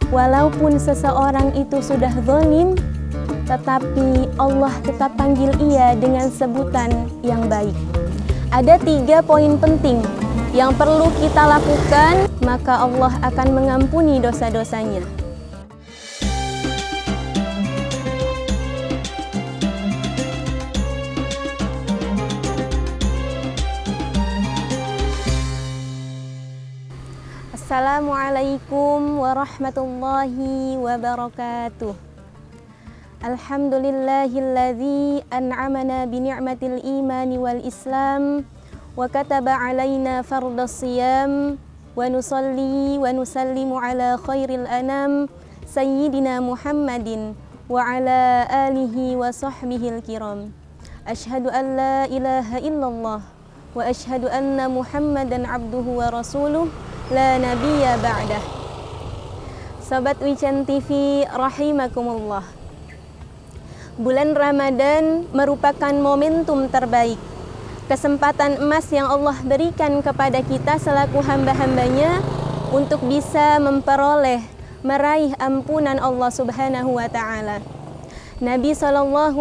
Walaupun seseorang itu sudah zalim, tetapi Allah tetap panggil ia dengan sebutan yang baik. Ada 3 poin penting yang perlu kita lakukan, maka Allah akan mengampuni dosa-dosanya. Assalamualaikum warahmatullahi wabarakatuh. Alhamdulillahilladzi an'amana bini'matil imani wal islam wa kataba alaina fardas siyam wa nusalli wa nusallimu ala khairil anam sayyidina Muhammadin wa ala alihi wa sahbihil kiram. Ashhadu an la ilaha illallah wa ashhadu anna Muhammadan abduhu wa rasuluh la nabiyya ba'dah. Sobat Wican TV rahimakumullah. Bulan Ramadan merupakan momentum terbaik, kesempatan emas yang Allah berikan kepada kita selaku hamba-hambanya untuk bisa meraih ampunan Allah Subhanahu wa ta'ala. Nabi SAW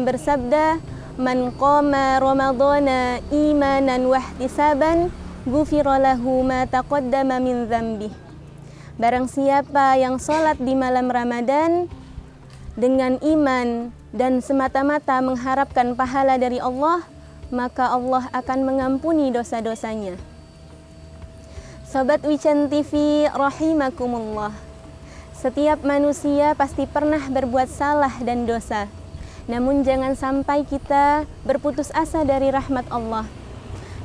bersabda, "Man qama Ramadhana imanan wahtisaban, ghufira lahu ma taqaddama min dzambih." Barang siapa yang sholat di malam Ramadan dengan iman dan semata-mata mengharapkan pahala dari Allah, maka Allah akan mengampuni dosa-dosanya. Sobat Wican TV rahimakumullah. Setiap manusia pasti pernah berbuat salah dan dosa. Namun jangan sampai kita berputus asa dari rahmat Allah.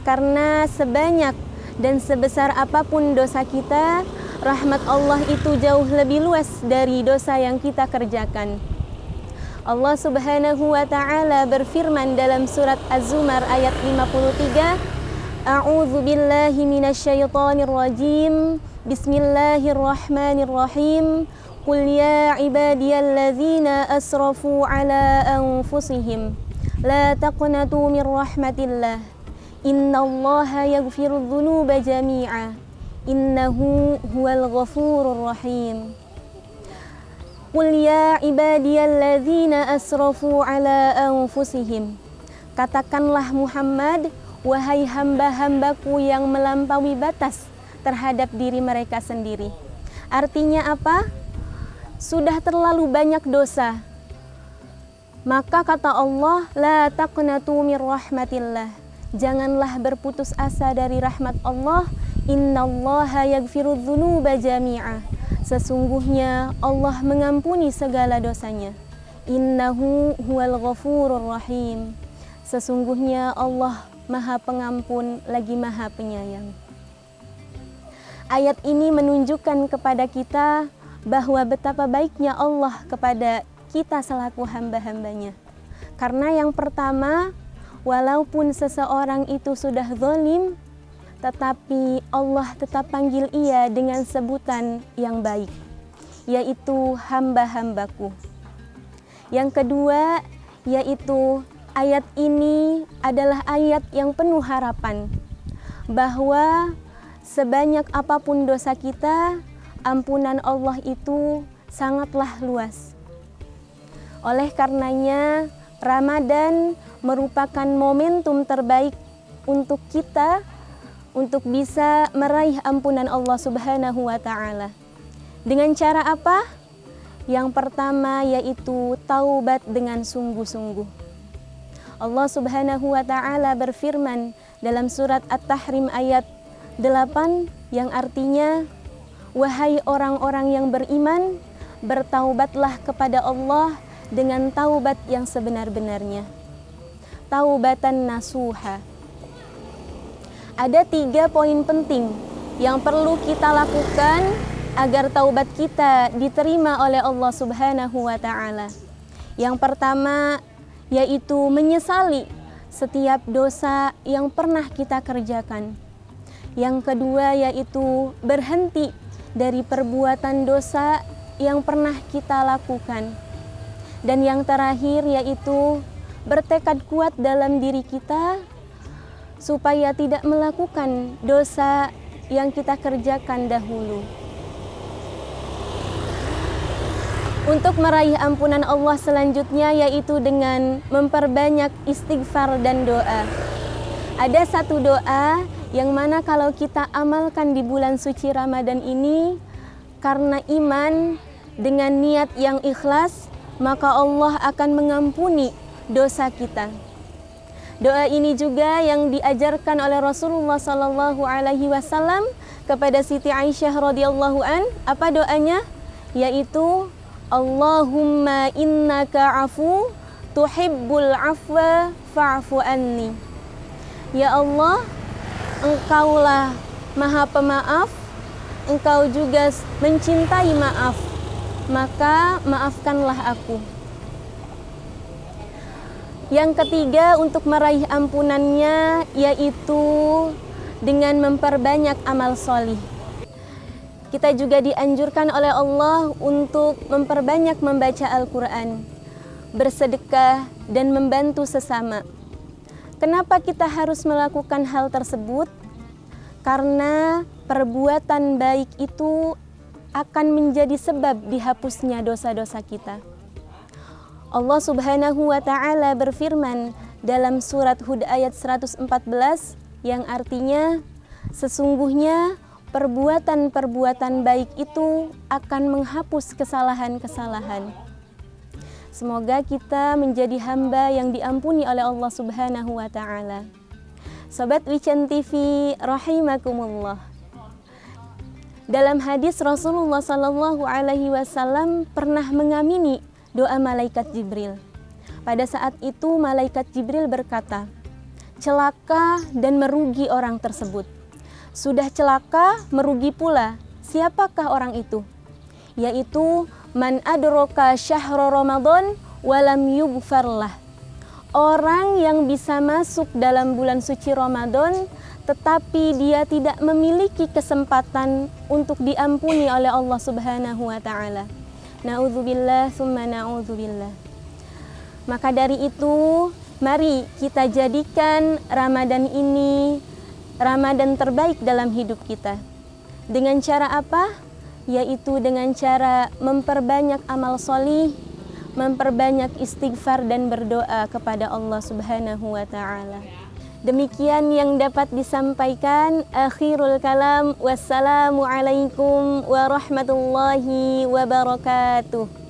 Karena sebanyak dan sebesar apapun dosa kita, rahmat Allah itu jauh lebih luas dari dosa yang kita kerjakan. Allah Subhanahu wa ta'ala berfirman dalam surat Az-Zumar ayat 53, A'udzu billahi minasyaitonir rajim. Bismillahirrahmanirrahim. Qul ya ibadiyalladzina asrafu ala anfusihim la taqnatu min rahmatillah. Innallaha yaghfirudz dzunuba jami'a. Innahu huwal ghafurur rahim. Qul ya ibadiyalladzina asrafu ala anfusihim. Katakanlah Muhammad, wahai hamba-hambaku yang melampaui batas terhadap diri mereka sendiri. Artinya apa? Sudah terlalu banyak dosa. Maka kata Allah, la taqnatu min rahmatillah. Janganlah berputus asa dari rahmat Allah. Innallaha yaghfirudz dzunuba jami'a. Sesungguhnya Allah mengampuni segala dosanya. Innahu huwal ghafurur rahim. Sesungguhnya Allah Maha Pengampun lagi Maha Penyayang. Ayat ini menunjukkan kepada kita bahwa betapa baiknya Allah kepada kita selaku hamba-hambanya. Karena yang pertama, walaupun seseorang itu sudah zalim, tetapi Allah tetap panggil ia dengan sebutan yang baik, yaitu hamba-hambaku. Yang kedua, yaitu ayat ini adalah ayat yang penuh harapan, bahwa sebanyak apapun dosa kita, ampunan Allah itu sangatlah luas. Oleh karenanya, Ramadan merupakan momentum terbaik untuk kita untuk bisa meraih ampunan Allah Subhanahu wa ta'ala. Dengan cara apa? Yang pertama yaitu taubat dengan sungguh-sungguh. Allah Subhanahu wa ta'ala berfirman dalam surat At-Tahrim ayat 8 yang artinya, wahai orang-orang yang beriman, bertaubatlah kepada Allah dengan taubat yang sebenar-benarnya. Taubatan nasuha. Ada 3 poin penting yang perlu kita lakukan agar taubat kita diterima oleh Allah Subhanahu wa ta'ala. Yang pertama yaitu menyesali setiap dosa yang pernah kita kerjakan. Yang kedua yaitu berhenti dari perbuatan dosa yang pernah kita lakukan. Dan yang terakhir yaitu bertekad kuat dalam diri kita supaya tidak melakukan dosa yang kita kerjakan dahulu. untuk meraih ampunan Allah selanjutnya, yaitu dengan memperbanyak istighfar dan doa. Ada satu doa yang mana kalau kita amalkan di bulan suci Ramadan ini, karena iman dengan niat yang ikhlas, maka Allah akan mengampuni dosa kita. Doa ini juga yang diajarkan oleh Rasulullah SAW kepada Siti Aisyah radhiyallahu an. Apa doanya? Yaitu Allahumma innaka afu tuhibbul afwa fa'fu anni. Ya Allah, Engkaulah Maha Pemaaf, Engkau juga mencintai maaf, maka maafkanlah aku. Yang ketiga untuk meraih ampunannya yaitu dengan memperbanyak amal solih. Kita juga dianjurkan oleh Allah untuk memperbanyak membaca Al-Quran, bersedekah, dan membantu sesama. Kenapa kita harus melakukan hal tersebut? Karena perbuatan baik itu akan menjadi sebab dihapusnya dosa-dosa kita. Allah Subhanahu wa Ta'ala berfirman dalam surat Hud ayat 114 yang artinya, sesungguhnya perbuatan-perbuatan baik itu akan menghapus kesalahan-kesalahan. Semoga kita menjadi hamba yang diampuni oleh Allah Subhanahu wa Ta'ala. Sobat Wican TV rahimakumullah. Dalam hadis Rasulullah SAW pernah mengamini doa malaikat Jibril. Pada saat itu malaikat Jibril berkata, celaka dan merugi orang tersebut. Sudah celaka, merugi pula. Siapakah orang itu? Yaitu man adraka syahra Ramadan walam yughfarlah. Orang yang bisa masuk dalam bulan suci Ramadan tetapi dia tidak memiliki kesempatan untuk diampuni oleh Allah Subhanahu wa Ta'ala. Na'udzubillah summa na'udzubillah. Maka dari itu, mari kita jadikan Ramadan ini Ramadan terbaik dalam hidup kita. Dengan cara apa? Yaitu dengan cara memperbanyak amal solih, memperbanyak istighfar dan berdoa kepada Allah Subhanahu wa Ta'ala. Demikian yang dapat disampaikan. Akhirul kalam. Wassalamualaikum warahmatullahi wabarakatuh.